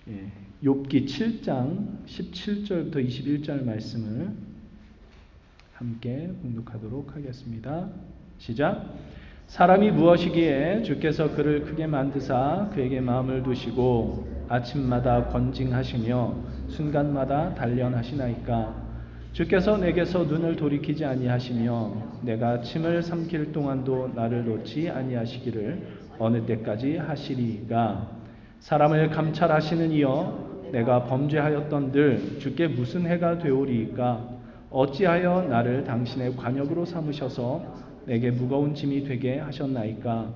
예, 욥기 7장 17절부터 21절 말씀을 함께 봉독하도록 하겠습니다. 시작. 사람이 무엇이기에 주께서 그를 크게 만드사 그에게 마음을 두시고 아침마다 권징하시며 순간마다 단련하시나이까. 주께서 내게서 눈을 돌이키지 아니하시며 내가 침을 삼킬 동안도 나를 놓지 아니하시기를 어느 때까지 하시리이까. 사람을 감찰하시는 이여 내가 범죄하였던들 주께 무슨 해가 되오리이까. 어찌하여 나를 당신의 관역으로 삼으셔서 내게 무거운 짐이 되게 하셨나이까.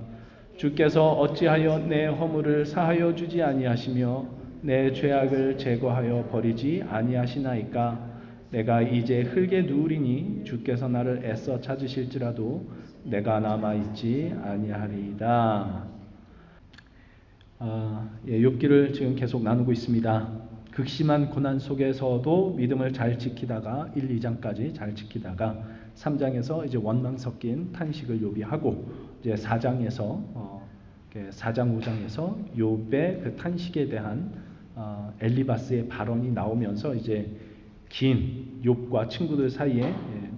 주께서 어찌하여 내 허물을 사하여 주지 아니하시며 내 죄악을 제거하여 버리지 아니하시나이까. 내가 이제 흙에 누우리니 주께서 나를 애써 찾으실지라도 내가 남아있지 아니하리이다. 욥기를 지금 계속 나누고 있습니다. 극심한 고난 속에서도 믿음을 잘 지키다가 1, 2장까지 잘 지키다가 3장에서 이제 원망 섞인 탄식을 욥이 하고 이제 4장에서 4장 5장에서 욥의 그 탄식에 대한 엘리바스의 발언이 나오면서 이제 긴 욥과 친구들 사이에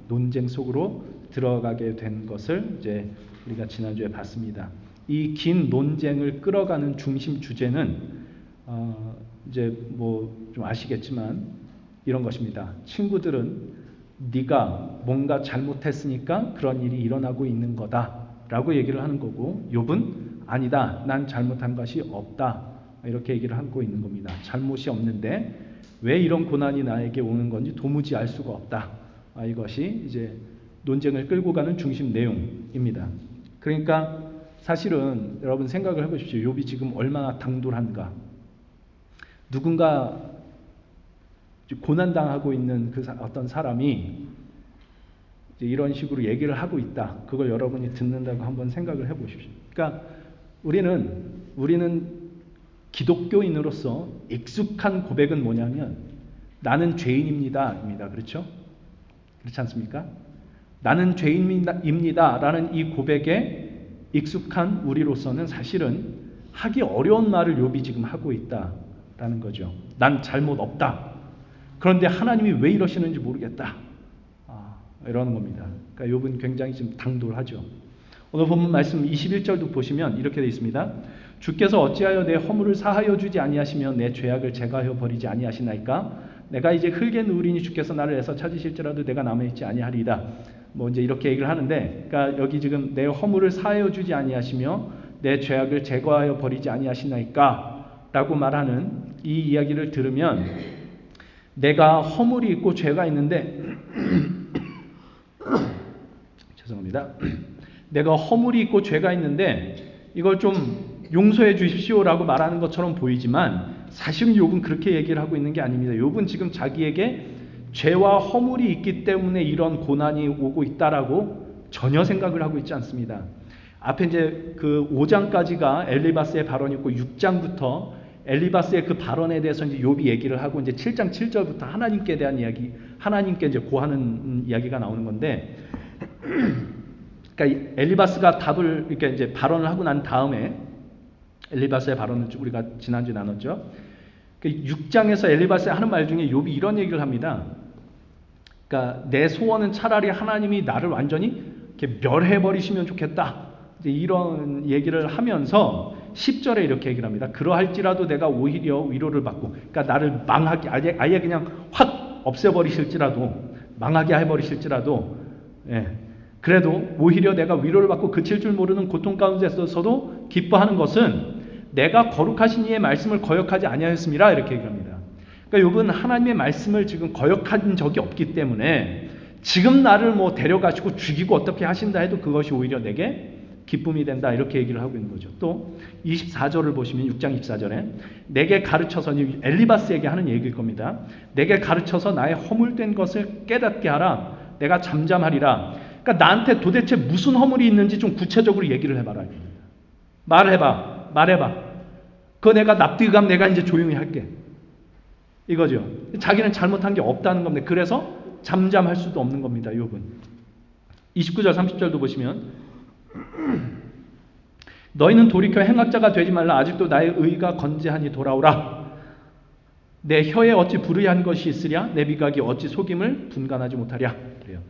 논쟁 속으로 들어가게 된 것을 이제 우리가 지난주에 봤습니다. 이 긴 논쟁을 끌어가는 중심 주제는 이제 뭐 좀 아시겠지만 이런 것입니다. 친구들은 네가 뭔가 잘못했으니까 그런 일이 일어나고 있는 거다라고 얘기를 하는 거고, 욥은 아니다, 난 잘못한 것이 없다, 이렇게 얘기를 하고 있는 겁니다. 잘못이 없는데 왜 이런 고난이 나에게 오는 건지 도무지 알 수가 없다. 이것이 이제 논쟁을 끌고 가는 중심 내용입니다. 그러니까 사실은 여러분 생각을 해보십시오. 욥이 지금 얼마나 당돌한가. 누군가 고난당하고 있는 그 어떤 사람이 이런 식으로 얘기를 하고 있다. 그걸 여러분이 듣는다고 한번 생각을 해보십시오. 그러니까 우리는 기독교인으로서 익숙한 고백은 뭐냐면 나는 죄인입니다. 입니다. 그렇죠? 그렇지 않습니까? 나는 죄인입니다. 라는 이 고백에 익숙한 우리로서는 사실은 하기 어려운 말을 욥이 지금 하고 있다라는 거죠. 난 잘못 없다. 그런데 하나님이 왜 이러시는지 모르겠다. 이러는 겁니다. 그러니까 욥은 굉장히 지금 당돌하죠. 오늘 본문 말씀 21절도 보시면 이렇게 되어 있습니다. 주께서 어찌하여 내 허물을 사하여 주지 아니하시며 내 죄악을 제거하여 버리지 아니하시나이까. 내가 이제 흙에 누우리니 주께서 나를 애써 찾으실지라도 내가 남아있지 아니하리이다. 뭐 이제 이렇게 얘기를 하는데, 그러니까 여기 지금 내 허물을 사하여 주지 아니하시며 내 죄악을 제거하여 버리지 아니하시나이까 라고 말하는 이 이야기를 들으면 내가 허물이 있고 죄가 있는데 죄송합니다. 내가 허물이 있고 죄가 있는데 이걸 좀 용서해 주십시오라고 말하는 것처럼 보이지만 사실은 욥은 그렇게 얘기를 하고 있는 게 아닙니다. 욥은 지금 자기에게 죄와 허물이 있기 때문에 이런 고난이 오고 있다라고 전혀 생각을 하고 있지 않습니다. 앞에 이제 그 5장까지가 엘리바스의 발언이 있고 6장부터 엘리바스의 그 발언에 대해서 이제 욥이 얘기를 하고 이제 7장 7절부터 하나님께 대한 이야기, 하나님께 이제 고하는 이야기가 나오는 건데, 그러니까 엘리바스가 답을 이렇게 이제 발언을 하고 난 다음에 엘리바스의 발언을 우리가 지난주에 나눴죠. 6장에서 엘리바스가 하는 말 중에 욥이 이런 얘기를 합니다. 그러니까 내 소원은 차라리 하나님이 나를 완전히 이렇게 멸해버리시면 좋겠다. 이런 얘기를 하면서 10절에 이렇게 얘기를 합니다. 그러할지라도 내가 오히려 위로를 받고, 그러니까 나를 망하게 아예 그냥 확 없애버리실지라도, 망하게 해버리실지라도, 그래도 오히려 내가 위로를 받고 그칠 줄 모르는 고통 가운데서도 기뻐하는 것은 내가 거룩하신 이의 말씀을 거역하지 아니하였음이라, 이렇게 얘기합니다. 그러니까 욥은 하나님의 말씀을 지금 거역한 적이 없기 때문에 지금 나를 뭐 데려가시고 죽이고 어떻게 하신다 해도 그것이 오히려 내게 기쁨이 된다, 이렇게 얘기를 하고 있는 거죠. 또 24절을 보시면 6장 24절에 내게 가르쳐서, 엘리바스에게 하는 얘기일 겁니다. 내게 가르쳐서 나의 허물된 것을 깨닫게 하라. 내가 잠잠하리라. 그러니까 나한테 도대체 무슨 허물이 있는지 좀 구체적으로 얘기를 해봐라. 말해봐. 그거 내가 납득하면 내가 이제 조용히 할게. 이거죠. 자기는 잘못한 게 없다는 겁니다. 그래서 잠잠할 수도 없는 겁니다. 욥은. 29절 30절도 보시면 너희는 돌이켜 행악자가 되지 말라. 아직도 나의 의가 건재하니 돌아오라. 내 혀에 어찌 불의한 것이 있으랴? 내 미각이 어찌 속임을 분간하지 못하랴? 그래요.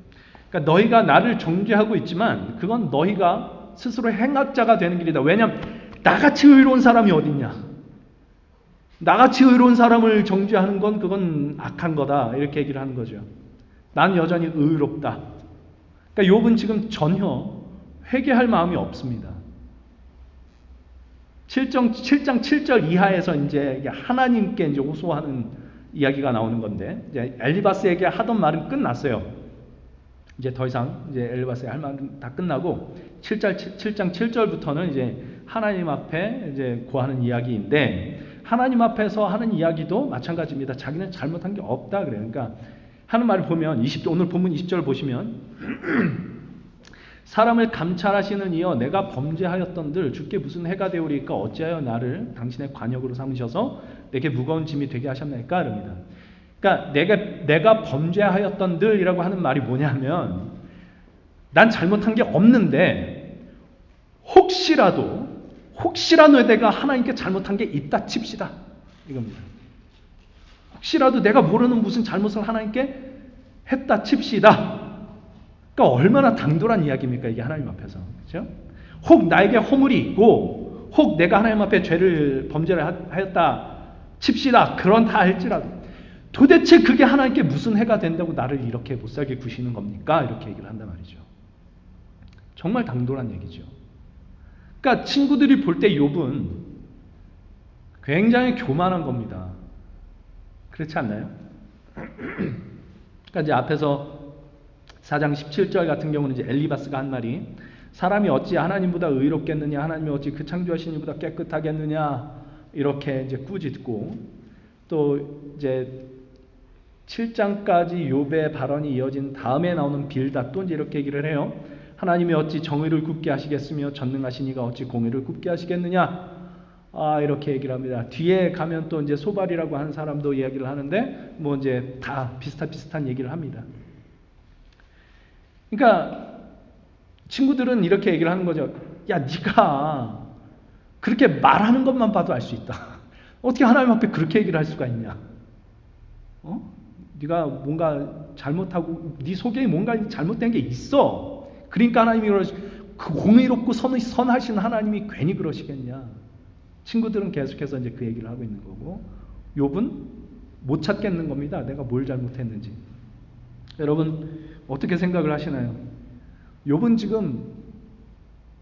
그러니까 너희가 나를 정죄하고 있지만 그건 너희가 스스로 행악자가 되는 길이다. 왜냐하면 나같이 의로운 사람이 어딨냐? 나같이 의로운 사람을 정죄하는 건 그건 악한 거다. 이렇게 얘기를 하는 거죠. 난 여전히 의롭다. 그러니까 욥은 지금 전혀 회개할 마음이 없습니다. 7장 7절 이하에서 이제 하나님께 이제 호소하는 이야기가 나오는 건데, 이제 엘리바스에게 하던 말은 끝났어요. 이제 더 이상 이제 엘리바스의 할 말은 다 끝나고 7장 7절부터는 이제 하나님 앞에 이제 고하는 이야기인데, 하나님 앞에서 하는 이야기도 마찬가지입니다. 자기는 잘못한 게 없다 그래요. 그러니까 하는 말을 보면 오늘 본문 20절 보시면 사람을 감찰하시는 이여 내가 범죄하였던들 주께 무슨 해가 되오리까? 어찌하여 나를 당신의 관역으로 삼으셔서 내게 무거운 짐이 되게 하셨나이까? 이럽니다. 그러니까 내가 범죄하였던들이라고 하는 말이 뭐냐면, 난 잘못한 게 없는데 혹시라도 내가 하나님께 잘못한 게 있다 칩시다. 이겁니다. 혹시라도 내가 모르는 무슨 잘못을 하나님께 했다 칩시다. 그러니까 얼마나 당돌한 이야기입니까? 이게 하나님 앞에서. 그렇죠? 혹 나에게 허물이 있고 혹 내가 하나님 앞에 범죄를 하였다 칩시다. 그런다 할지라도 도대체 그게 하나님께 무슨 해가 된다고 나를 이렇게 못살게 구시는 겁니까? 이렇게 얘기를 한단 말이죠. 정말 당돌한 얘기죠. 그러니까 친구들이 볼 때 욥은 굉장히 교만한 겁니다. 그렇지 않나요? 그러니까 이제 앞에서 4장 17절 같은 경우는 이제 엘리바스가 한 말이, 사람이 어찌 하나님보다 의롭겠느냐? 하나님이 어찌 그 창조하신 이보다 깨끗하겠느냐? 이렇게 이제 꾸짖고, 또 이제 7장까지 욥의 발언이 이어진 다음에 나오는 빌닷도 이제 이렇게 얘기를 해요. 하나님이 어찌 정의를 굽게 하시겠으며 전능하신 이가 어찌 공의를 굽게 하시겠느냐? 이렇게 얘기를 합니다. 뒤에 가면 또 이제 소발이라고 하는 사람도 이야기를 하는데, 뭐 이제 다 비슷한 얘기를 합니다. 그러니까 친구들은 이렇게 얘기를 하는 거죠. 야, 네가 그렇게 말하는 것만 봐도 알 수 있다. 어떻게 하나님 앞에 그렇게 얘기를 할 수가 있냐? 네가 뭔가 잘못하고 네 속에 뭔가 잘못된 게 있어. 그러니까 하나님이 그 공의롭고 선하신 하나님이 괜히 그러시겠냐? 친구들은 계속해서 이제 그 얘기를 하고 있는 거고, 욥은 못 찾겠는 겁니다. 내가 뭘 잘못했는지. 여러분 어떻게 생각을 하시나요? 욥은 지금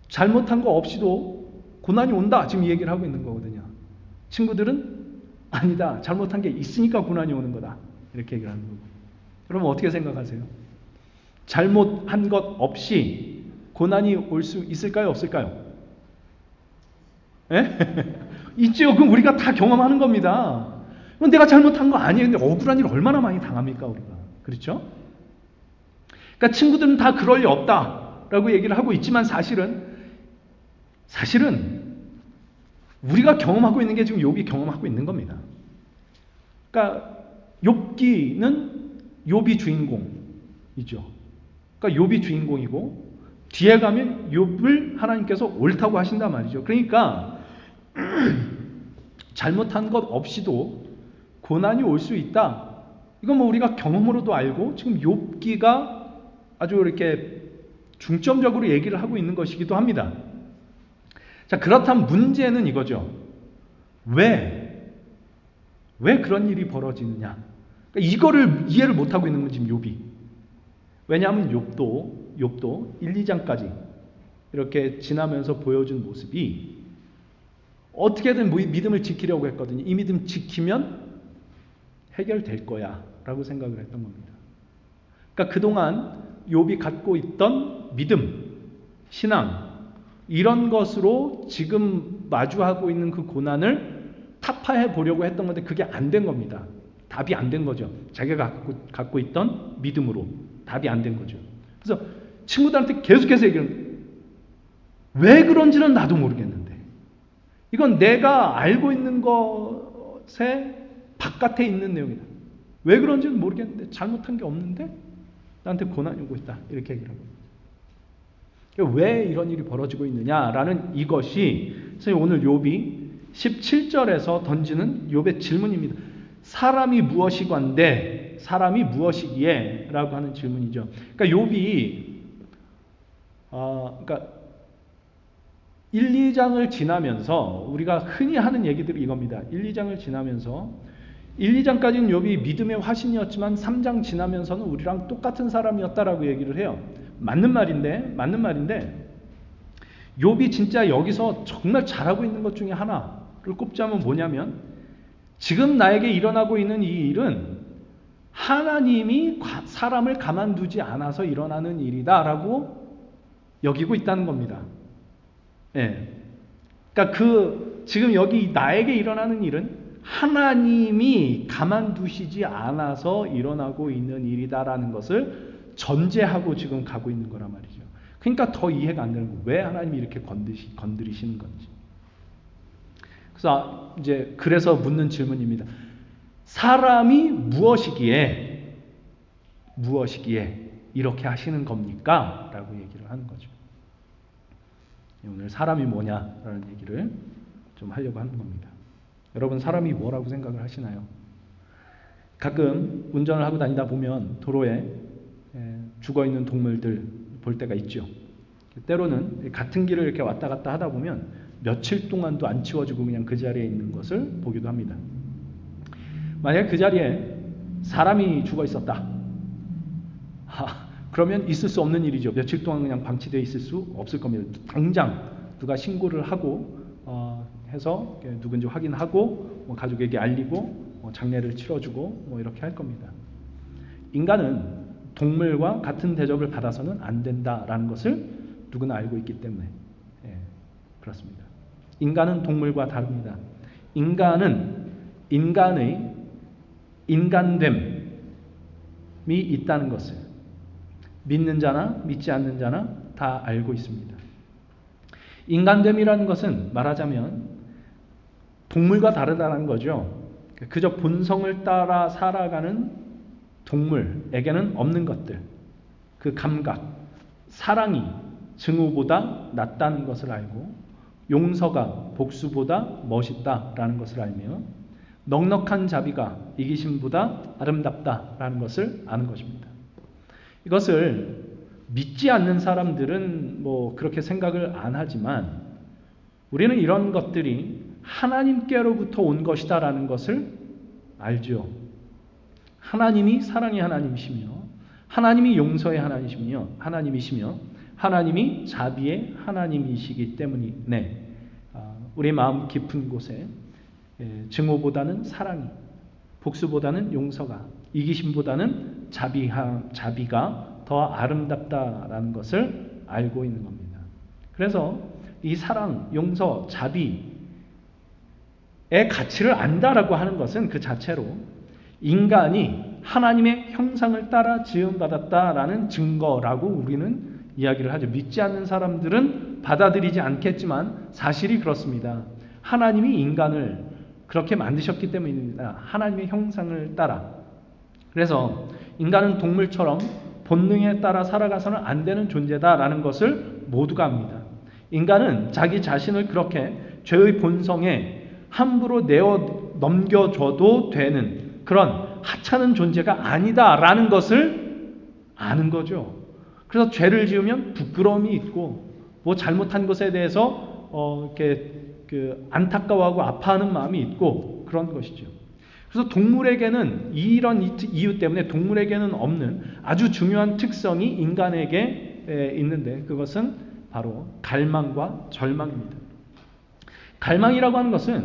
잘못한 거 없이도 고난이 온다 지금 이 얘기를 하고 있는 거거든요. 친구들은 아니다, 잘못한 게 있으니까 고난이 오는 거다 이렇게 얘기를 하는 거고. 여러분 어떻게 생각하세요? 잘못한 것 없이 고난이 올 수 있을까요? 없을까요? 예? 있죠. 그럼 우리가 다 경험하는 겁니다. 내가 잘못한 거 아니에요. 근데 억울한 일 얼마나 많이 당합니까 우리가. 그렇죠? 그러니까 친구들은 다 그럴 리 없다라고 얘기를 하고 있지만 사실은 우리가 경험하고 있는 게 지금 욥이 경험하고 있는 겁니다. 그러니까 욥기는 욥이 주인공이죠. 그러니까 욥이 주인공이고 뒤에 가면 욥을 하나님께서 옳다고 하신단 말이죠. 그러니까 잘못한 것 없이도 고난이 올 수 있다. 이건 뭐 우리가 경험으로도 알고 지금 욥기가 아주 이렇게 중점적으로 얘기를 하고 있는 것이기도 합니다. 자, 그렇다면 문제는 이거죠. 왜 그런 일이 벌어지느냐? 그러니까 이거를 이해를 못하고 있는 건 지금 욥이. 왜냐하면 욥도 1, 2장까지 이렇게 지나면서 보여준 모습이 어떻게든 믿음을 지키려고 했거든요. 이 믿음 지키면 해결될 거야 라고 생각을 했던 겁니다. 그러니까 그동안 욥이 갖고 있던 믿음, 신앙, 이런 것으로 지금 마주하고 있는 그 고난을 타파해 보려고 했던 건데 그게 안 된 겁니다. 답이 안 된 거죠. 자기가 갖고 있던 믿음으로 답이 안 된 거죠. 그래서 친구들한테 계속해서 얘기하는, 왜 그런지는 나도 모르겠는데 이건 내가 알고 있는 것의 바깥에 있는 내용이다. 왜 그런지는 모르겠는데 잘못한 게 없는데 나한테 고난이 오고 있다. 이렇게 얘기를 합니다. 왜 이런 일이 벌어지고 있느냐라는 이것이 오늘 욥이 17절에서 던지는 욥의 질문입니다. 사람이 무엇이건데 사람이 무엇이기에? 라고 하는 질문이죠. 그러니까 욥이 그러니까 1, 2장을 지나면서 우리가 흔히 하는 얘기들이 이겁니다. 1, 2장을 지나면서 1, 2장까지는 욥이 믿음의 화신이었지만 3장 지나면서는 우리랑 똑같은 사람이었다라고 얘기를 해요. 맞는 말인데 욥이 진짜 여기서 정말 잘하고 있는 것 중에 하나를 꼽자면 뭐냐면 지금 나에게 일어나고 있는 이 일은 하나님이 사람을 가만두지 않아서 일어나는 일이다라고 여기고 있다는 겁니다. 예. 그러니까 지금 여기 나에게 일어나는 일은 하나님이 가만두시지 않아서 일어나고 있는 일이다라는 것을 전제하고 지금 가고 있는 거란 말이죠. 그러니까 더 이해가 안 되는 거예요. 왜 하나님이 이렇게 건드리시는 건지. 그래서 묻는 질문입니다. 사람이 무엇이기에 이렇게 하시는 겁니까? 라고 얘기를 하는 거죠. 오늘 사람이 뭐냐라는 얘기를 좀 하려고 하는 겁니다. 여러분 사람이 뭐라고 생각을 하시나요? 가끔 운전을 하고 다니다 보면 도로에 죽어있는 동물들 볼 때가 있죠. 때로는 같은 길을 이렇게 왔다 갔다 하다 보면 며칠 동안도 안 치워지고 그냥 그 자리에 있는 것을 보기도 합니다. 만약에 그 자리에 사람이 죽어 있었다. 그러면 있을 수 없는 일이죠. 며칠 동안 그냥 방치되어 있을 수 없을 겁니다. 당장 누가 신고를 하고 해서 누군지 확인하고 가족에게 알리고 장례를 치러주고 이렇게 할 겁니다. 인간은 동물과 같은 대접을 받아서는 안 된다라는 것을 누구나 알고 있기 때문에 그렇습니다. 인간은 동물과 다릅니다. 인간은 인간의 인간됨이 있다는 것을 믿는 자나 믿지 않는 자나 다 알고 있습니다. 인간됨이라는 것은 말하자면 동물과 다르다는 거죠. 그저 본성을 따라 살아가는 동물에게는 없는 것들, 그 감각, 사랑이 증오보다 낫다는 것을 알고 용서가 복수보다 멋있다라는 것을 알며 넉넉한 자비가 이기심보다 아름답다라는 것을 아는 것입니다. 이것을 믿지 않는 사람들은 그렇게 생각을 안 하지만 우리는 이런 것들이 하나님께로부터 온 것이다라는 것을 알죠. 하나님이 사랑의 하나님이시며 하나님이 용서의 하나님이시며 하나님이 자비의 하나님이시기 때문이네. 우리 마음 깊은 곳에 증오보다는 사랑이, 복수보다는 용서가, 이기심보다는 자비가 더 아름답다라는 것을 알고 있는 겁니다. 그래서 이 사랑, 용서, 자비의 가치를 안다라고 하는 것은 그 자체로 인간이 하나님의 형상을 따라 지음받았다라는 증거라고 우리는 이야기를 하죠. 믿지 않는 사람들은 받아들이지 않겠지만 사실이 그렇습니다. 하나님이 인간을 그렇게 만드셨기 때문입니다. 하나님의 형상을 따라. 그래서 인간은 동물처럼 본능에 따라 살아가서는 안 되는 존재다라는 것을 모두가 압니다. 인간은 자기 자신을 그렇게 죄의 본성에 함부로 내어 넘겨줘도 되는 그런 하찮은 존재가 아니다라는 것을 아는 거죠. 그래서 죄를 지으면 부끄러움이 있고 잘못한 것에 대해서 이렇게 안타까워하고 아파하는 마음이 있고 그런 것이죠. 그래서 동물에게는 이런 이유 때문에 동물에게는 없는 아주 중요한 특성이 인간에게 있는데 그것은 바로 갈망과 절망입니다. 갈망이라고 하는 것은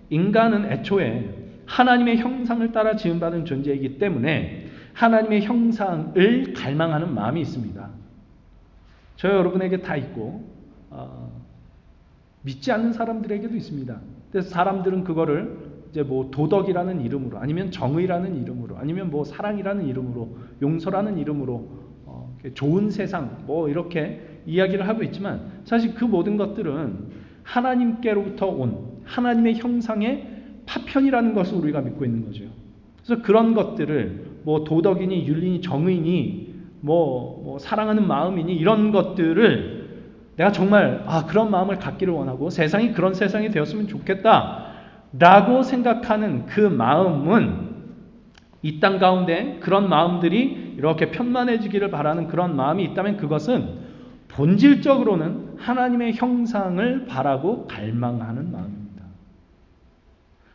인간은 애초에 하나님의 형상을 따라 지음받은 존재이기 때문에 하나님의 형상을 갈망하는 마음이 있습니다. 저 여러분에게 다 있고 믿지 않는 사람들에게도 있습니다. 그래서 사람들은 그거를 이제 도덕이라는 이름으로 아니면 정의라는 이름으로 아니면 사랑이라는 이름으로 용서라는 이름으로 좋은 세상 이렇게 이야기를 하고 있지만 사실 그 모든 것들은 하나님께로부터 온 하나님의 형상의 파편이라는 것을 우리가 믿고 있는 거죠. 그래서 그런 것들을 도덕이니 윤리니 정의니 사랑하는 마음이니 이런 것들을 내가 정말 그런 마음을 갖기를 원하고 세상이 그런 세상이 되었으면 좋겠다 라고 생각하는 그 마음은 이 땅 가운데 그런 마음들이 이렇게 편만해지기를 바라는 그런 마음이 있다면 그것은 본질적으로는 하나님의 형상을 바라고 갈망하는 마음입니다.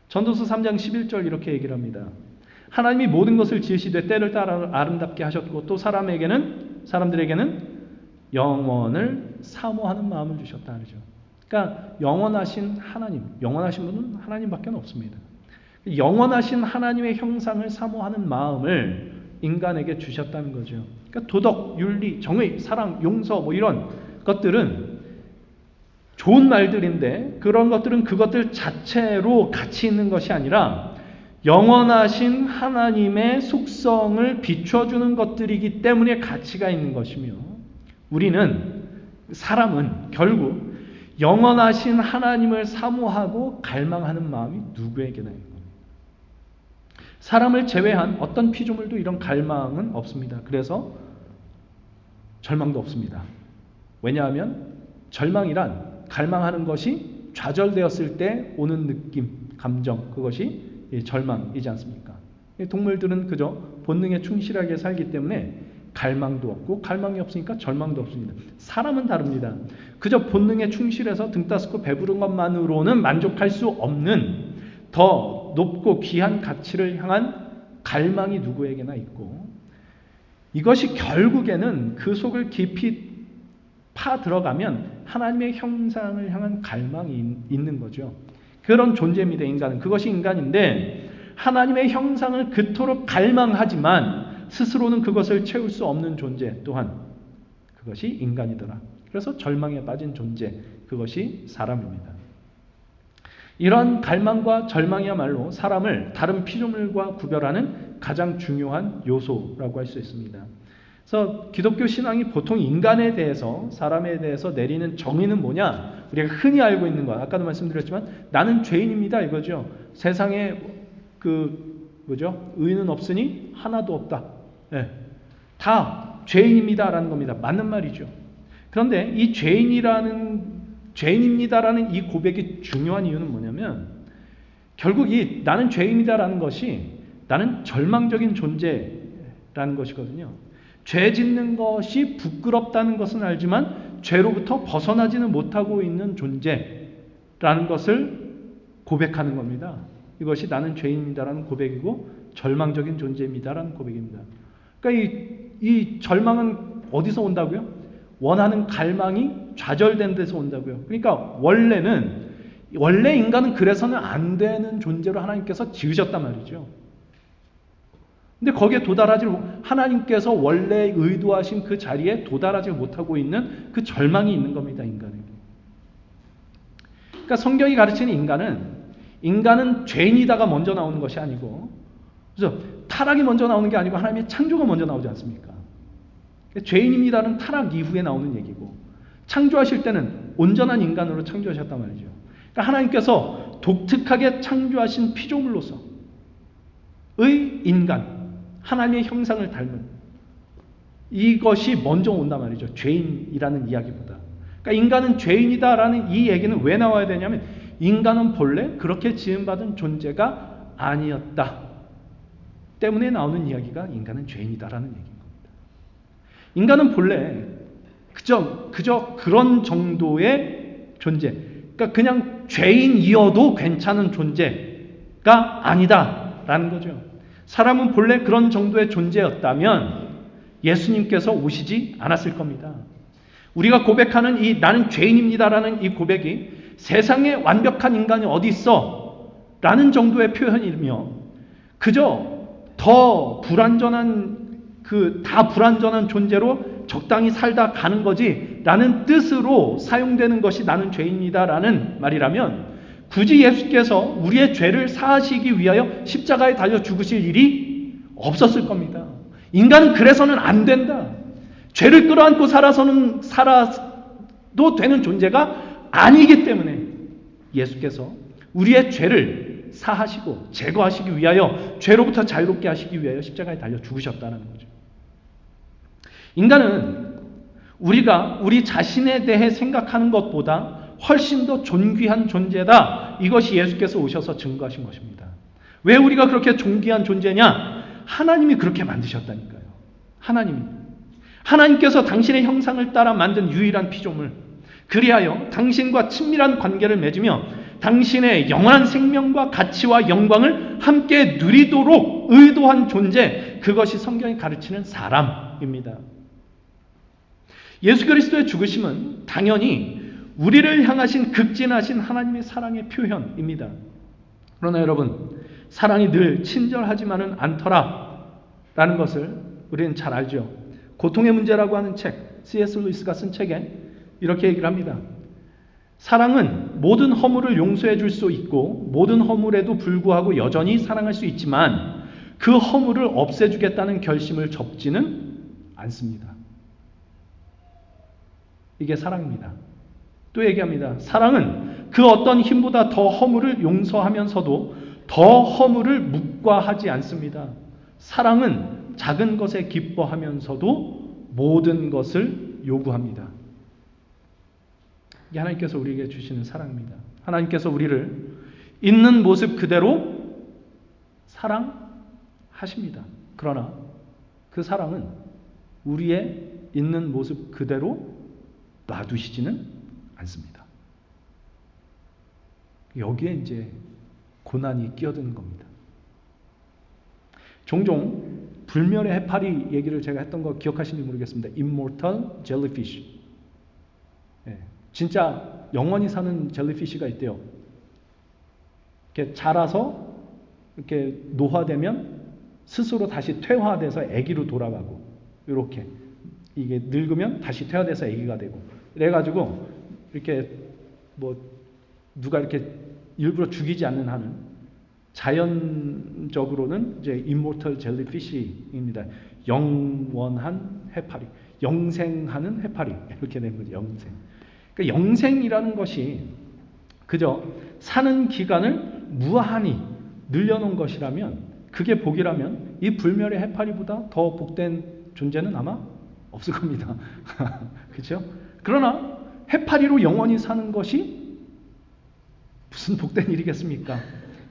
전도서 3장 11절 이렇게 얘기를 합니다. 하나님이 모든 것을 지으시되 때를 따라 아름답게 하셨고 또 사람들에게는 영원을 사모하는 마음을 주셨다 그러죠. 그러니까 영원하신 분은 하나님밖에 없습니다. 영원하신 하나님의 형상을 사모하는 마음을 인간에게 주셨다는 거죠. 그러니까 도덕, 윤리, 정의, 사랑, 용서 뭐 이런 것들은 좋은 말들인데 그런 것들은 그것들 자체로 가치 있는 것이 아니라 영원하신 하나님의 속성을 비춰주는 것들이기 때문에 가치가 있는 것이며 사람은 결국 영원하신 하나님을 사모하고 갈망하는 마음이 누구에게나 있는 겁니다. 사람을 제외한 어떤 피조물도 이런 갈망은 없습니다. 그래서 절망도 없습니다. 왜냐하면 절망이란 갈망하는 것이 좌절되었을 때 오는 느낌, 감정, 그것이 절망이지 않습니까? 동물들은 그저 본능에 충실하게 살기 때문에 갈망도 없고 갈망이 없으니까 절망도 없습니다. 사람은 다릅니다. 그저 본능에 충실해서 등 따스고 배부른 것만으로는 만족할 수 없는 더 높고 귀한 가치를 향한 갈망이 누구에게나 있고 이것이 결국에는 그 속을 깊이 파 들어가면 하나님의 형상을 향한 갈망이 있는 거죠. 그런 존재입니다. 인간은. 그것이 인간인데 하나님의 형상을 그토록 갈망하지만 스스로는 그것을 채울 수 없는 존재 또한 그것이 인간이더라. 그래서 절망에 빠진 존재, 그것이 사람입니다. 이런 갈망과 절망이야말로 사람을 다른 피조물과 구별하는 가장 중요한 요소라고 할 수 있습니다. 그래서 기독교 신앙이 보통 인간에 대해서, 사람에 대해서 내리는 정의는 뭐냐? 우리가 흔히 알고 있는 것, 아까도 말씀드렸지만 나는 죄인입니다 이거죠. 세상에 의인은 없으니 하나도 없다. 네. 다 죄인입니다라는 겁니다. 맞는 말이죠. 그런데 이 죄인입니다라는 이 고백이 중요한 이유는 뭐냐면 결국 이 나는 죄인이다라는 것이 나는 절망적인 존재라는 것이거든요. 죄 짓는 것이 부끄럽다는 것은 알지만 죄로부터 벗어나지는 못하고 있는 존재라는 것을 고백하는 겁니다. 이것이 나는 죄인입니다라는 고백이고 절망적인 존재입니다라는 고백입니다. 그러니까 이 절망은 어디서 온다고요? 원하는 갈망이 좌절된 데서 온다고요. 그러니까 원래 인간은 그래서는 안 되는 존재로 하나님께서 지으셨단 말이죠. 근데 거기에 하나님께서 원래 의도하신 그 자리에 도달하지 못하고 있는 그 절망이 있는 겁니다. 인간에게. 그러니까 성경이 가르치는 인간은 죄인이다가 먼저 나오는 것이 아니고 그래서 타락이 먼저 나오는 게 아니고 하나님의 창조가 먼저 나오지 않습니까? 죄인입니다는 타락 이후에 나오는 얘기고 창조하실 때는 온전한 인간으로 창조하셨단 말이죠. 그러니까 하나님께서 독특하게 창조하신 피조물로서의 인간, 하나님의 형상을 닮은 이것이 먼저 온단 말이죠. 죄인이라는 이야기보다. 그러니까 인간은 죄인이다라는 이 얘기는 왜 나와야 되냐면 인간은 본래 그렇게 지음받은 존재가 아니었다 때문에 나오는 이야기가 인간은 죄인이다라는 얘기인 겁니다. 인간은 본래 그저 그런 정도의 존재, 그러니까 그냥 죄인이어도 괜찮은 존재가 아니다라는 거죠. 사람은 본래 그런 정도의 존재였다면 예수님께서 오시지 않았을 겁니다. 우리가 고백하는 이 나는 죄인입니다라는 이 고백이 세상에 완벽한 인간이 어디 있어? 라는 정도의 표현이며 그저 더 다 불완전한 존재로 적당히 살다 가는 거지 라는 뜻으로 사용되는 것이 나는 죄인이다 라는 말이라면 굳이 예수께서 우리의 죄를 사하시기 위하여 십자가에 달려 죽으실 일이 없었을 겁니다. 인간은 그래서는 안 된다. 죄를 끌어안고 살아도 되는 존재가 아니기 때문에 예수께서 우리의 죄를 사하시고 제거하시기 위하여 죄로부터 자유롭게 하시기 위하여 십자가에 달려 죽으셨다는 거죠. 인간은 우리가 우리 자신에 대해 생각하는 것보다 훨씬 더 존귀한 존재다. 이것이 예수께서 오셔서 증거하신 것입니다. 왜 우리가 그렇게 존귀한 존재냐? 하나님이 그렇게 만드셨다니까요. 하나님께서 당신의 형상을 따라 만든 유일한 피조물, 그리하여 당신과 친밀한 관계를 맺으며 당신의 영원한 생명과 가치와 영광을 함께 누리도록 의도한 존재, 그것이 성경이 가르치는 사람입니다. 예수 그리스도의 죽으심은 당연히 우리를 향하신 극진하신 하나님의 사랑의 표현입니다. 그러나 여러분, 사랑이 늘 친절하지만은 않더라 라는 것을 우리는 잘 알죠. 고통의 문제라고 하는 책, C.S. 루이스가 쓴 책에 이렇게 얘기를 합니다. 사랑은 모든 허물을 용서해 줄 수 있고 모든 허물에도 불구하고 여전히 사랑할 수 있지만 그 허물을 없애주겠다는 결심을 접지는 않습니다. 이게 사랑입니다. 또 얘기합니다. 사랑은 그 어떤 힘보다 더 허물을 용서하면서도 더 허물을 묵과하지 않습니다. 사랑은 작은 것에 기뻐하면서도 모든 것을 요구합니다. 이게 하나님께서 우리에게 주시는 사랑입니다. 하나님께서 우리를 있는 모습 그대로 사랑하십니다. 그러나 그 사랑은 우리의 있는 모습 그대로 놔두시지는 않습니다. 여기에 이제 고난이 끼어드는 겁니다. 종종 불멸의 해파리 얘기를 제가 했던 거 기억하시는지 모르겠습니다. Immortal Jellyfish. 진짜 영원히 사는 젤리피쉬가 있대요. 이렇게 자라서 이렇게 노화되면 스스로 다시 퇴화돼서 아기로 돌아가고, 이렇게 이게 늙으면 다시 퇴화돼서 아기가 되고, 그래가지고 이렇게 뭐 누가 이렇게 일부러 죽이지 않는 한은 자연적으로는 이제 Immortal Jellyfish입니다. 영원한 해파리, 영생하는 해파리, 이렇게 된 거죠. 영생. 그러니까 영생이라는 것이 그저 사는 기간을 무한히 늘려놓은 것이라면, 그게 복이라면 이 불멸의 해파리보다 더 복된 존재는 아마 없을 겁니다. 그렇죠? 그러나 해파리로 영원히 사는 것이 무슨 복된 일이겠습니까?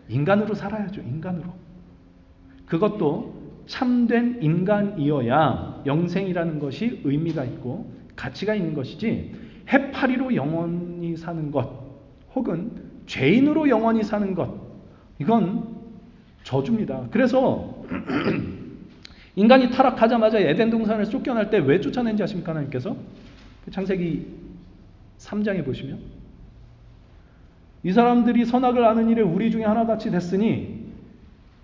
인간으로 살아야죠. 인간으로. 그것도 참된 인간이어야 영생이라는 것이 의미가 있고 가치가 있는 것이지, 해파리로 영원히 사는 것 혹은 죄인으로 영원히 사는 것, 이건 저주입니다. 그래서 인간이 타락하자마자 에덴 동산을 쫓겨날 때 왜 쫓아낸지 아십니까? 하나님께서 창세기 3장에 보시면 이 사람들이 선악을 아는 일에 우리 중에 하나같이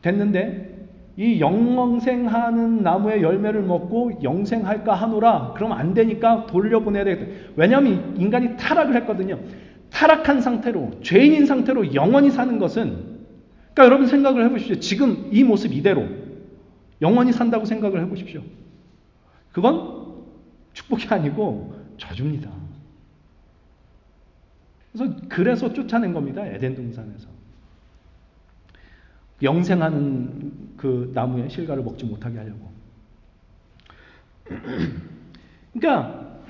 됐는데 이 영생하는 나무의 열매를 먹고 영생할까 하노라. 그럼 안 되니까 돌려보내야 되겠다. 왜냐하면 인간이 타락을 했거든요. 타락한 상태로, 죄인인 상태로 영원히 사는 것은, 그러니까 여러분 생각을 해보십시오. 지금 이 모습 이대로 영원히 산다고 생각을 해보십시오. 그건 축복이 아니고 저주입니다. 그래서 쫓아낸 겁니다. 에덴 동산에서. 영생하는 그 나무의 실과를 먹지 못하게 하려고. 그러니까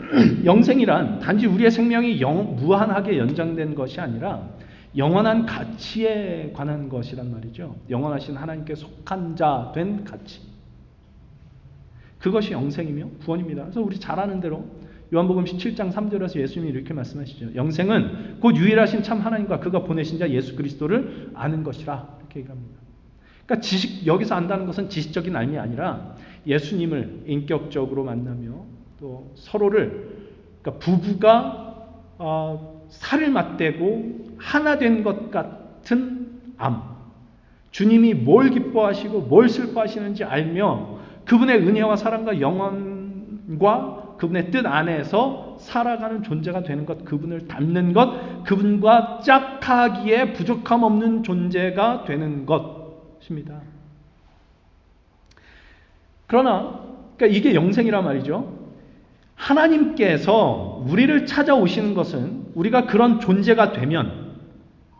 영생이란 단지 우리의 생명이 무한하게 연장된 것이 아니라 영원한 가치에 관한 것이란 말이죠. 영원하신 하나님께 속한 자 된 가치. 그것이 영생이며 구원입니다. 그래서 우리 잘 아는 대로 요한복음 17장 3절에서 예수님이 이렇게 말씀하시죠. 영생은 곧 유일하신 참 하나님과 그가 보내신 자 예수 그리스도를 아는 것이라. 이렇게 얘기합니다. 그러니까 여기서 안다는 것은 지식적인 알미 아니라 예수님을 인격적으로 만나며 또 서로를, 그러니까 부부가 살을 맞대고 하나 된 것 같은 암. 주님이 뭘 기뻐하시고 뭘 슬퍼하시는지 알며 그분의 은혜와 사랑과 영원과 그분의 뜻 안에서 살아가는 존재가 되는 것, 그분을 닮는 것, 그분과 짝하기에 부족함 없는 존재가 되는 것입니다. 그러나 그러니까 이게 영생이란 말이죠. 하나님께서 우리를 찾아오시는 것은 우리가 그런 존재가 되면,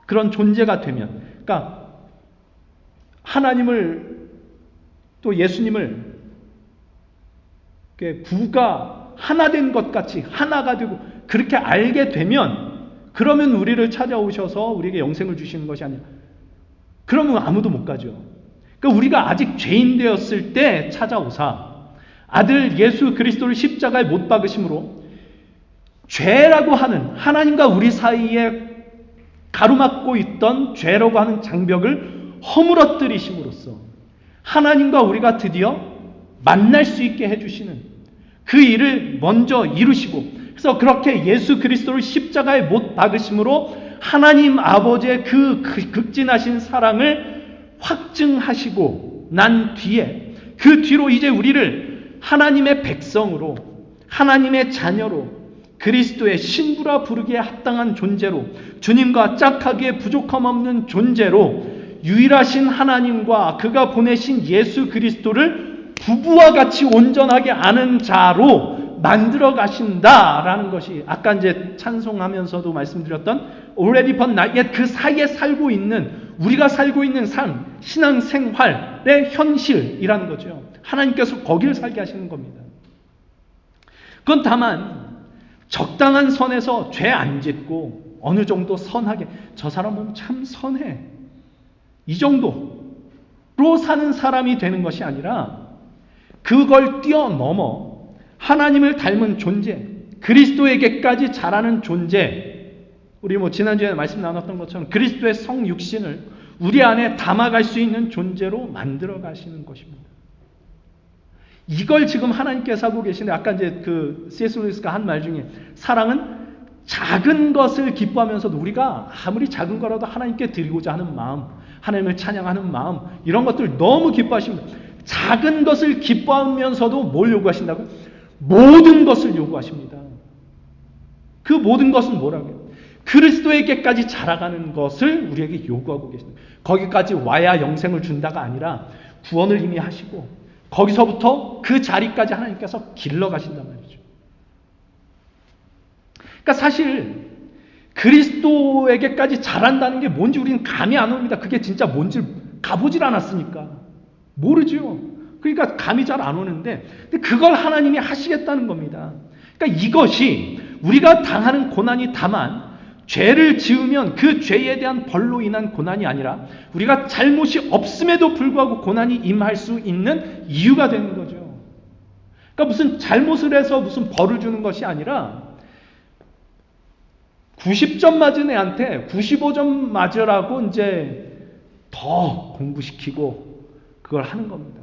그러니까 하나님을 또 예수님을 부부가 하나 된 것 같이 하나가 되고 그렇게 알게 되면, 그러면 우리를 찾아오셔서 우리에게 영생을 주시는 것이 아니라, 그러면 아무도 못 가죠. 그러니까 우리가 아직 죄인 되었을 때 찾아오사 아들 예수 그리스도를 십자가에 못 박으심으로 죄라고 하는 하나님과 우리 사이에 가로막고 있던 죄라고 하는 장벽을 허물어뜨리심으로써 하나님과 우리가 드디어 만날 수 있게 해주시는 그 일을 먼저 이루시고, 그래서 그렇게 예수 그리스도를 십자가에 못 박으심으로 하나님 아버지의 그 극진하신 사랑을 확증하시고 난 뒤에, 그 뒤로 이제 우리를 하나님의 백성으로, 하나님의 자녀로, 그리스도의 신부라 부르기에 합당한 존재로, 주님과 짝하기에 부족함 없는 존재로, 유일하신 하나님과 그가 보내신 예수 그리스도를 부부와 같이 온전하게 아는 자로 만들어 가신다라는 것이 아까 이제 찬송하면서도 말씀드렸던 already but not yet, 그 사이에 살고 있는, 우리가 살고 있는 삶, 신앙생활의 현실이라는 거죠. 하나님께서 거기를 살게 하시는 겁니다. 그건 다만 적당한 선에서 죄 안 짓고 어느 정도 선하게, 저 사람 보면 참 선해, 이 정도로 사는 사람이 되는 것이 아니라 그걸 뛰어넘어 하나님을 닮은 존재, 그리스도에게까지 자라는 존재, 우리 지난주에 말씀 나눴던 것처럼 그리스도의 성육신을 우리 안에 담아갈 수 있는 존재로 만들어 가시는 것입니다. 이걸 지금 하나님께서 하고 계시는데, 아까 이제 그 C.S. 루이스가 한 말 중에 사랑은 작은 것을 기뻐하면서도 우리가 아무리 작은 거라도 하나님께 드리고자 하는 마음, 하나님을 찬양하는 마음, 이런 것들 너무 기뻐하십니다. 작은 것을 기뻐하면서도 뭘 요구하신다고요? 모든 것을 요구하십니다. 그 모든 것은 뭐라고요? 그리스도에게까지 자라가는 것을 우리에게 요구하고 계십니다. 거기까지 와야 영생을 준다가 아니라 구원을 이미 하시고 거기서부터 그 자리까지 하나님께서 길러가신단 말이죠. 그러니까 사실 그리스도에게까지 자란다는 게 뭔지 우리는 감이 안 옵니다. 그게 진짜 뭔지 가보질 않았으니까 모르죠. 그러니까 감이 잘 안 오는데, 근데 그걸 하나님이 하시겠다는 겁니다. 그러니까 이것이 우리가 당하는 고난이 다만 죄를 지으면 그 죄에 대한 벌로 인한 고난이 아니라 우리가 잘못이 없음에도 불구하고 고난이 임할 수 있는 이유가 되는 거죠. 그러니까 무슨 잘못을 해서 무슨 벌을 주는 것이 아니라 90점 맞은 애한테 95점 맞으라고 이제 더 공부시키고 그걸 하는 겁니다.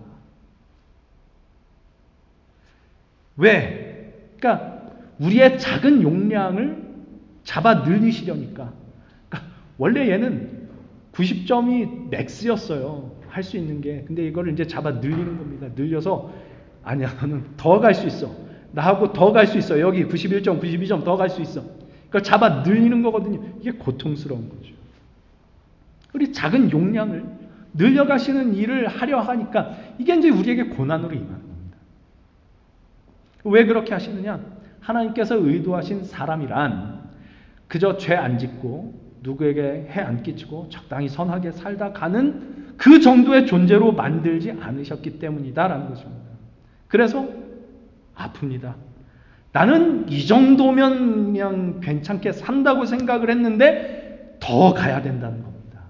왜? 그러니까 우리의 작은 용량을 잡아 늘리시려니까. 그러니까 원래 얘는 90점이 맥스였어요. 할 수 있는 게. 근데 이거를 이제 잡아 늘리는 겁니다. 늘려서 아니야, 너는 더 갈 수 있어. 나하고 더 갈 수 있어. 여기 91점, 92점 더 갈 수 있어. 그걸 잡아 늘리는 거거든요. 이게 고통스러운 거죠. 우리 작은 용량을 늘려가시는 일을 하려 하니까 이게 이제 우리에게 고난으로 임하는 겁니다. 왜 그렇게 하시느냐? 하나님께서 의도하신 사람이란 그저 죄 안 짓고 누구에게 해 안 끼치고 적당히 선하게 살다 가는 그 정도의 존재로 만들지 않으셨기 때문이다라는 것입니다. 그래서 아픕니다. 나는 이 정도면 그냥 괜찮게 산다고 생각을 했는데 더 가야 된다는 겁니다.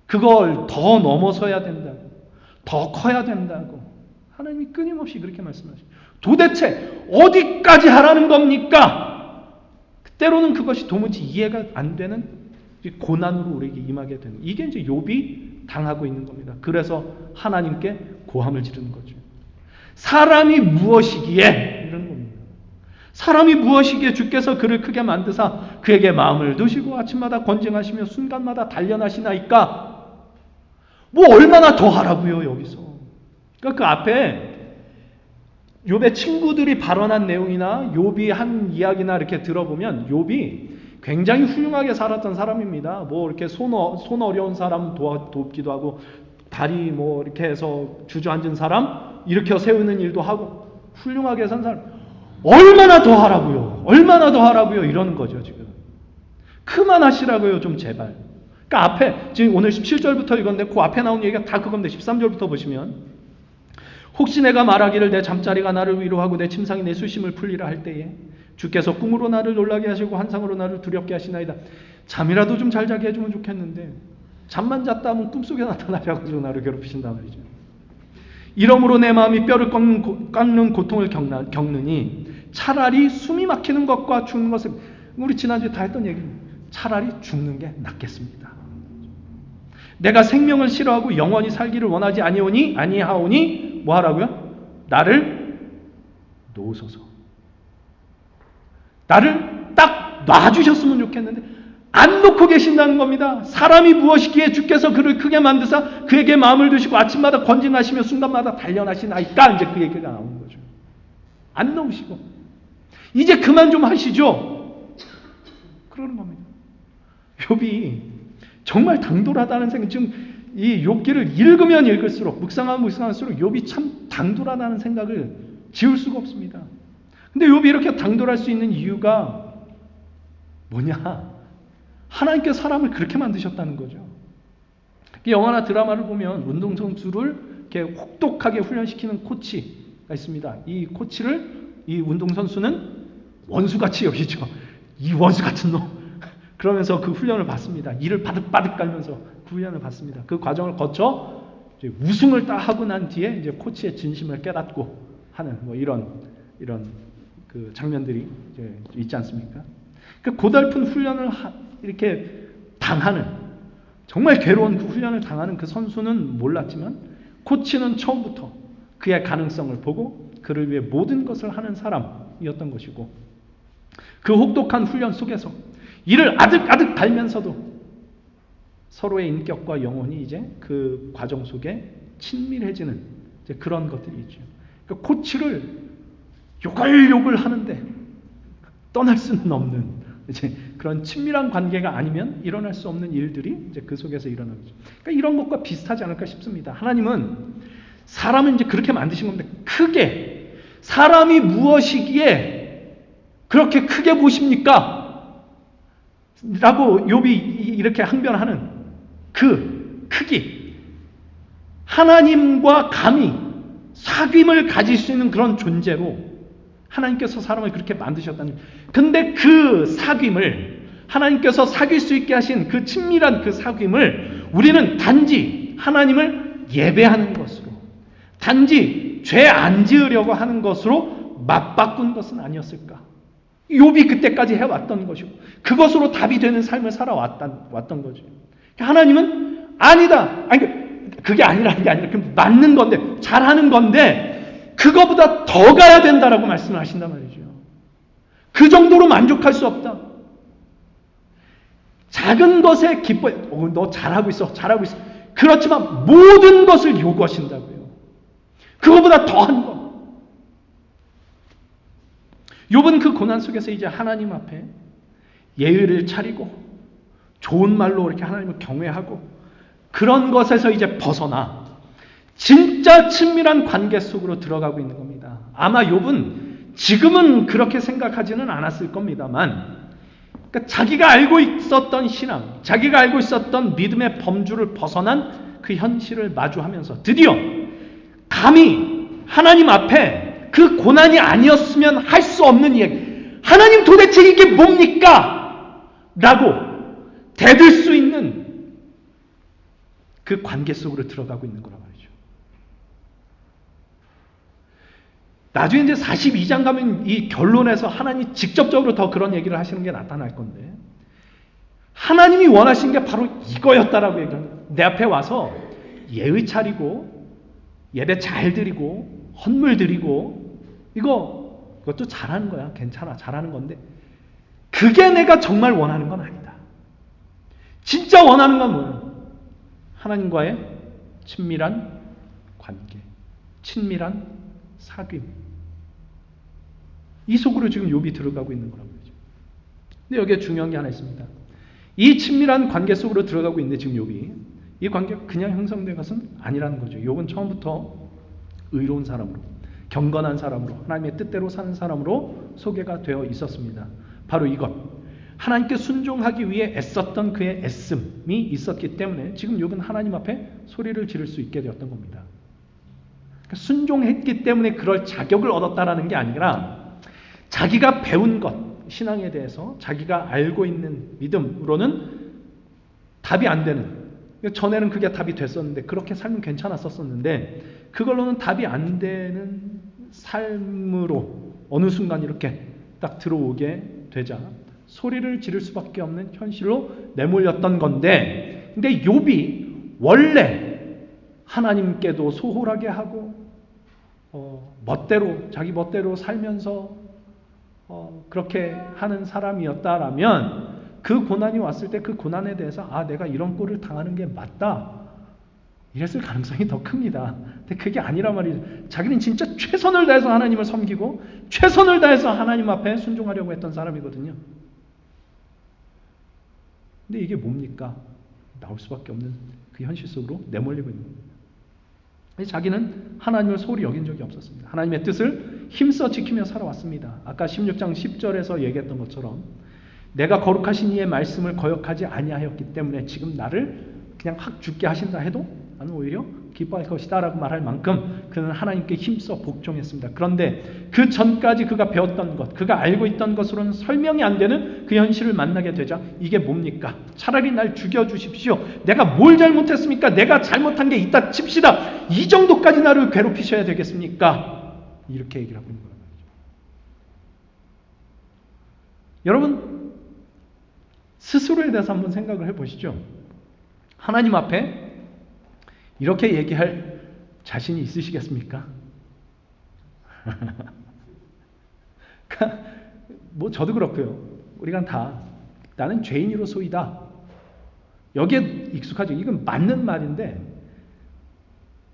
그걸 더 넘어서야 된다고, 더 커야 된다고 하나님이 끊임없이 그렇게 말씀하시죠. 도대체 어디까지 하라는 겁니까? 때로는 그것이 도무지 이해가 안 되는 고난으로 우리에게 임하게 되는, 이게 이제 욥이 당하고 있는 겁니다. 그래서 하나님께 고함을 지르는 거죠. 사람이 무엇이기에, 이런 겁니다. 사람이 무엇이기에 주께서 그를 크게 만드사 그에게 마음을 두시고 아침마다 건징하시며 순간마다 단련하시나이까. 뭐 얼마나 더 하라고요, 여기서. 그러니까 그 앞에 욥의 친구들이 발언한 내용이나 욥이 한 이야기나 이렇게 들어보면 욥이 굉장히 훌륭하게 살았던 사람입니다. 뭐 이렇게 손 어려운 사람 돕기도 하고, 다리 뭐 이렇게 해서 주저앉은 사람 일으켜 세우는 일도 하고, 훌륭하게 산 사람. 얼마나 더 하라고요? 얼마나 더 하라고요? 이러는 거죠, 지금. 그만하시라고요, 좀 제발. 그러니까 앞에, 지금 오늘 17절부터 읽었는데 그 앞에 나온 얘기가 다 그건데 13절부터 보시면, 혹시 내가 말하기를 내 잠자리가 나를 위로하고 내 침상이 내 수심을 풀리라 할 때에 주께서 꿈으로 나를 놀라게 하시고 환상으로 나를 두렵게 하시나이다. 잠이라도 좀 잘 자게 해주면 좋겠는데 잠만 잤다 하면 꿈속에 나타나셔가지고 나를 괴롭히신단 말이죠. 이러므로 내 마음이 뼈를 깎는 고통을 겪느니 차라리 숨이 막히는 것과 죽는 것을, 우리 지난주에 다 했던 얘기입니다. 차라리 죽는 게 낫겠습니다. 내가 생명을 싫어하고 영원히 살기를 원하지 아니하오니 뭐 하라고요? 나를 놓으소서. 나를 딱 놔주셨으면 좋겠는데 안 놓고 계신다는 겁니다. 사람이 무엇이기에 주께서 그를 크게 만드사 그에게 마음을 두시고 아침마다 권진하시며 순간마다 단련하시나이까, 이제 그 얘기가 나오는 거죠. 안 놓으시고 이제 그만 좀 하시죠, 그러는 겁니다. 욥이 정말 당돌하다는 생각, 지금 이 욥기를 읽으면 읽을수록, 묵상하면 묵상할수록 욥이 참 당돌하다는 생각을 지울 수가 없습니다. 근데 욥이 이렇게 당돌할 수 있는 이유가 뭐냐? 하나님께서 사람을 그렇게 만드셨다는 거죠. 영화나 드라마를 보면 운동선수를 이렇게 혹독하게 훈련시키는 코치가 있습니다. 이 코치를 이 운동선수는 원수같이 여기죠. 이 원수 같은 놈. 그러면서 그 훈련을 받습니다. 이를 바득바득 깔면서 그 훈련을 받습니다. 그 과정을 거쳐 이제 우승을 딱 하고 난 뒤에 이제 코치의 진심을 깨닫고 하는 뭐 이런 그 장면들이 이제 있지 않습니까? 그 고달픈 훈련을 이렇게 당하는, 정말 괴로운 그 훈련을 당하는 그 선수는 몰랐지만 코치는 처음부터 그의 가능성을 보고 그를 위해 모든 것을 하는 사람이었던 것이고, 그 혹독한 훈련 속에서 이를 아득아득 달면서도 서로의 인격과 영혼이 이제 그 과정 속에 친밀해지는 이제 그런 것들이 있죠. 그러니까 코치를 욕을 하는데 떠날 수는 없는 이제 그런 친밀한 관계가 아니면 일어날 수 없는 일들이 이제 그 속에서 일어나는 거죠. 그러니까 이런 것과 비슷하지 않을까 싶습니다. 하나님은 사람을 이제 그렇게 만드신 건데, 크게 사람이 무엇이기에 그렇게 크게 보십니까? 라고 욥이 이렇게 항변하는 그 크기, 하나님과 감히 사귐을 가질 수 있는 그런 존재로 하나님께서 사람을 그렇게 만드셨다는 거예요. 근데 그 사귐을, 하나님께서 사귈 수 있게 하신 그 친밀한 그 사귐을 우리는 단지 하나님을 예배하는 것으로, 단지 죄 안 지으려고 하는 것으로 맞바꾼 것은 아니었을까? 욥이 그때까지 해왔던 것이고 그것으로 답이 되는 삶을 살아왔던 거죠. 하나님은 아니다. 아니, 그게 아니라는 게 아니라 맞는 건데, 잘하는 건데 그거보다 더 가야 된다라고 말씀을 하신단 말이죠. 그 정도로 만족할 수 없다. 작은 것에 기뻐해. 너 잘하고 있어. 그렇지만 모든 것을 요구하신다고요. 그거보다 더한 것. 욥은 그 고난 속에서 이제 하나님 앞에 예의를 차리고 좋은 말로 이렇게 하나님을 경외하고 그런 것에서 이제 벗어나 진짜 친밀한 관계 속으로 들어가고 있는 겁니다. 아마 욥은 지금은 그렇게 생각하지는 않았을 겁니다만, 그러니까 자기가 알고 있었던 신앙, 자기가 알고 있었던 믿음의 범주를 벗어난 그 현실을 마주하면서 드디어 감히 하나님 앞에 그 고난이 아니었으면 할 수 없는 이야기, 하나님 도대체 이게 뭡니까? 라고 대들 수 있는 그 관계 속으로 들어가고 있는 거란 말이죠. 나중에 이제 42장 가면 이 결론에서 하나님이 직접적으로 더 그런 얘기를 하시는 게 나타날 건데, 하나님이 원하신 게 바로 이거였다라고 얘기합니다. 내 앞에 와서 예의 차리고 예배 잘 드리고 헌물 드리고 이것도 잘하는 거야. 괜찮아. 잘하는 건데 그게 내가 정말 원하는 건 아니다. 진짜 원하는 건 뭐예요? 하나님과의 친밀한 관계, 친밀한 사귐. 이 속으로 지금 욥이 들어가고 있는 거란 말이죠. 근데 여기에 중요한 게 하나 있습니다. 이 친밀한 관계 속으로 들어가고 있는데 지금 욥이 이 관계가 그냥 형성된 것은 아니라는 거죠. 욥은 처음부터 의로운 사람으로, 경건한 사람으로, 하나님의 뜻대로 사는 사람으로 소개가 되어 있었습니다. 바로 이것, 하나님께 순종하기 위해 애썼던 그의 애씀이 있었기 때문에 지금 욥은 하나님 앞에 소리를 지를 수 있게 되었던 겁니다. 그러니까 순종했기 때문에 그럴 자격을 얻었다라는 게 아니라 자기가 배운 것, 신앙에 대해서 자기가 알고 있는 믿음으로는 답이 안 되는, 전에는 그게 답이 됐었는데, 그렇게 살면 괜찮았었는데, 그걸로는 답이 안 되는 삶으로 어느 순간 이렇게 딱 들어오게 되자 소리를 지를 수밖에 없는 현실로 내몰렸던 건데, 근데 욥이 원래 하나님께도 소홀하게 하고 자기 멋대로 살면서 그렇게 하는 사람이었다라면, 그 고난이 왔을 때 그 고난에 대해서 내가 이런 꼴을 당하는 게 맞다, 이랬을 가능성이 더 큽니다. 근데 그게 아니란 말이죠. 자기는 진짜 최선을 다해서 하나님을 섬기고 최선을 다해서 하나님 앞에 순종하려고 했던 사람이거든요. 근데 이게 뭡니까? 나올 수밖에 없는 그 현실 속으로 내몰리고 있는 겁니다. 자기는 하나님을 소홀히 여긴 적이 없었습니다. 하나님의 뜻을 힘써 지키며 살아왔습니다. 아까 16장 10절에서 얘기했던 것처럼 내가 거룩하신 이의 말씀을 거역하지 아니하였기 때문에 지금 나를 그냥 확 죽게 하신다 해도 나는 오히려 기뻐할 것이다 라고 말할 만큼 그는 하나님께 힘써 복종했습니다. 그런데 그 전까지 그가 배웠던 것, 그가 알고 있던 것으로는 설명이 안 되는 그 현실을 만나게 되자 이게 뭡니까? 차라리 날 죽여주십시오. 내가 뭘 잘못했습니까? 내가 잘못한 게 있다 칩시다. 이 정도까지 나를 괴롭히셔야 되겠습니까? 이렇게 얘기를 하고 있는 거란 말이죠. 여러분, 스스로에 대해서 한번 생각을 해보시죠. 하나님 앞에 이렇게 얘기할 자신이 있으시겠습니까? 뭐 저도 그렇고요. 우리가 다 나는 죄인으로소이다. 여기에 익숙하죠. 이건 맞는 말인데,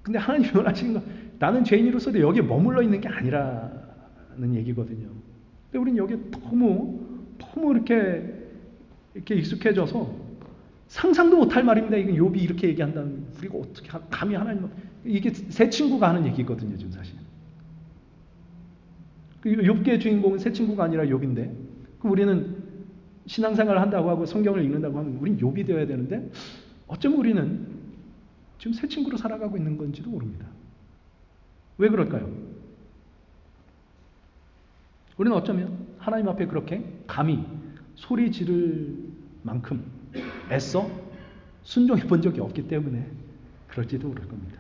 근데 하나님이 원하시는 건 나는 죄인으로서도 여기에 머물러 있는 게 아니라는 얘기거든요. 근데 우리는 여기에 너무 이렇게 익숙해져서 상상도 못할 말입니다. 이건 욥이 이렇게 얘기한다는, 우리가 어떻게 감히 하나님, 이게 새 친구가 하는 얘기거든요, 지금 사실. 욥기의 주인공은 새 친구가 아니라 욥인데, 그럼 우리는 신앙생활을 한다고 하고 성경을 읽는다고 하면 우린 욥이 되어야 되는데, 어쩌면 우리는 지금 새 친구로 살아가고 있는 건지도 모릅니다. 왜 그럴까요? 우리는 어쩌면 하나님 앞에 그렇게 감히 소리 지를 만큼 애써 순종해 본 적이 없기 때문에 그럴지도 모를 겁니다.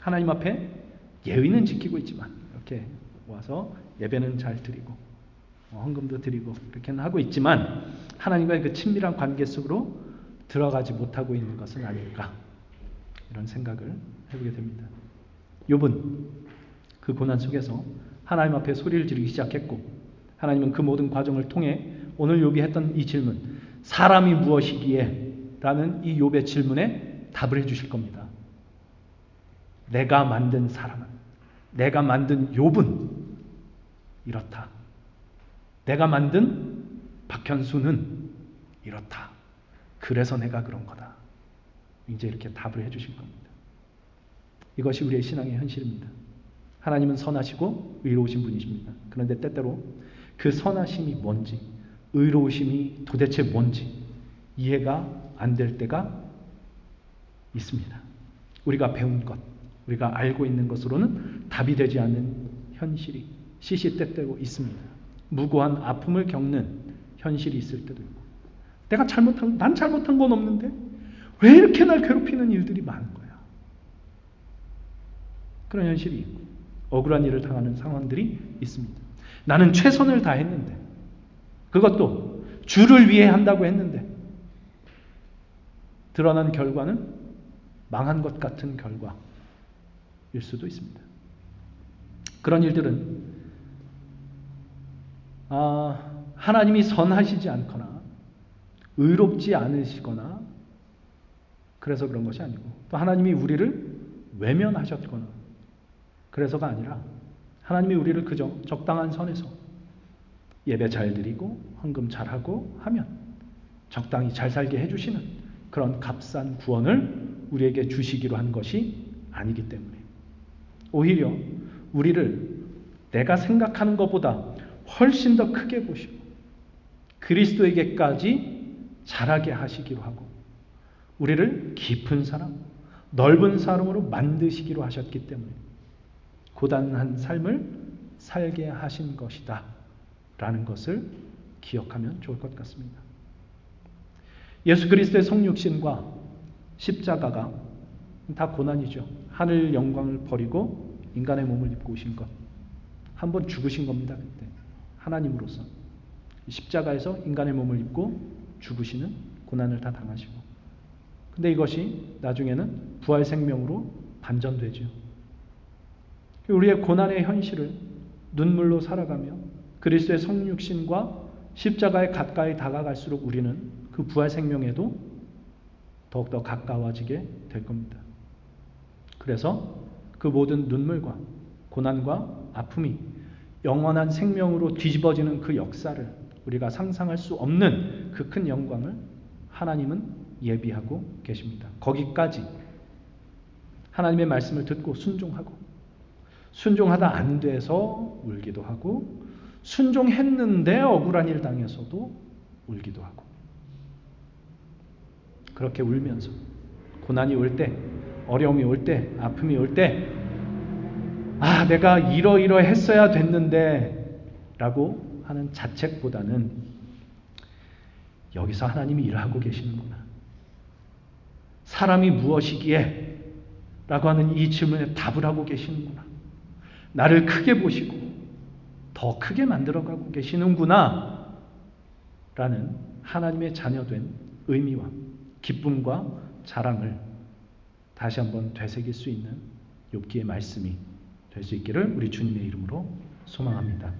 하나님 앞에 예의는 지키고 있지만 이렇게 와서 예배는 잘 드리고 헌금도 드리고 이렇게는 하고 있지만 하나님과의 그 친밀한 관계 속으로 들어가지 못하고 있는 것은 아닐까, 이런 생각을 해보게 됩니다. 욥은 그 고난 속에서 하나님 앞에 소리를 지르기 시작했고, 하나님은 그 모든 과정을 통해 오늘 욥이 했던 이 질문, 사람이 무엇이기에? 라는 이 욥의 질문에 답을 해주실 겁니다. 내가 만든 사람은, 내가 만든 욥은 이렇다. 내가 만든 박현수는 이렇다. 그래서 내가 그런 거다. 이제 이렇게 답을 해주실 겁니다. 이것이 우리의 신앙의 현실입니다. 하나님은 선하시고 의로우신 분이십니다. 그런데 때때로 그 선하심이 뭔지, 의로우심이 도대체 뭔지 이해가 안 될 때가 있습니다. 우리가 배운 것, 우리가 알고 있는 것으로는 답이 되지 않는 현실이 시시때때로 있습니다. 무고한 아픔을 겪는 현실이 있을 때도 있고, 난 잘못한 건 없는데 왜 이렇게 날 괴롭히는 일들이 많은 거야. 그런 현실이 있고 억울한 일을 당하는 상황들이 있습니다. 나는 최선을 다했는데, 그것도 주를 위해 한다고 했는데 드러난 결과는 망한 것 같은 결과일 수도 있습니다. 그런 일들은 하나님이 선하시지 않거나 의롭지 않으시거나 그래서 그런 것이 아니고, 또 하나님이 우리를 외면하셨거나 그래서가 아니라 하나님이 우리를 그저 적당한 선에서 예배 잘 드리고 헌금 잘하고 하면 적당히 잘 살게 해주시는 그런 값싼 구원을 우리에게 주시기로 한 것이 아니기 때문에, 오히려 우리를 내가 생각하는 것보다 훨씬 더 크게 보시고 그리스도에게까지 자라게 하시기로 하고 우리를 깊은 사람, 넓은 사람으로 만드시기로 하셨기 때문에 고단한 삶을 살게 하신 것이다 라는 것을 기억하면 좋을 것 같습니다. 예수 그리스도의 성육신과 십자가가 다 고난이죠. 하늘 영광을 버리고 인간의 몸을 입고 오신 것. 한번 죽으신 겁니다. 그때 하나님으로서 십자가에서 인간의 몸을 입고 죽으시는 고난을 다 당하시고, 근데 이것이 나중에는 부활 생명으로 반전되죠. 우리의 고난의 현실을 눈물로 살아가며 그리스도의 성육신과 십자가에 가까이 다가갈수록 우리는 그 부활 생명에도 더욱더 가까워지게 될 겁니다. 그래서 그 모든 눈물과 고난과 아픔이 영원한 생명으로 뒤집어지는 그 역사를 우리가 상상할 수 없는 그 큰 영광을 하나님은 예비하고 계십니다. 거기까지 하나님의 말씀을 듣고 순종하고, 순종하다 안 돼서 울기도 하고, 순종했는데 억울한 일 당해서도 울기도 하고, 그렇게 울면서 고난이 올 때, 어려움이 올 때, 아픔이 올 때, 아, 내가 이러이러했어야 됐는데 라고 하는 자책보다는 여기서 하나님이 일하고 계시는구나, 사람이 무엇이기에? 라고 하는 이 질문에 답을 하고 계시는구나, 나를 크게 보시고 더 크게 만들어가고 계시는구나 라는 하나님의 자녀된 의미와 기쁨과 자랑을 다시 한번 되새길 수 있는 욥기의 말씀이 될 수 있기를 우리 주님의 이름으로 소망합니다.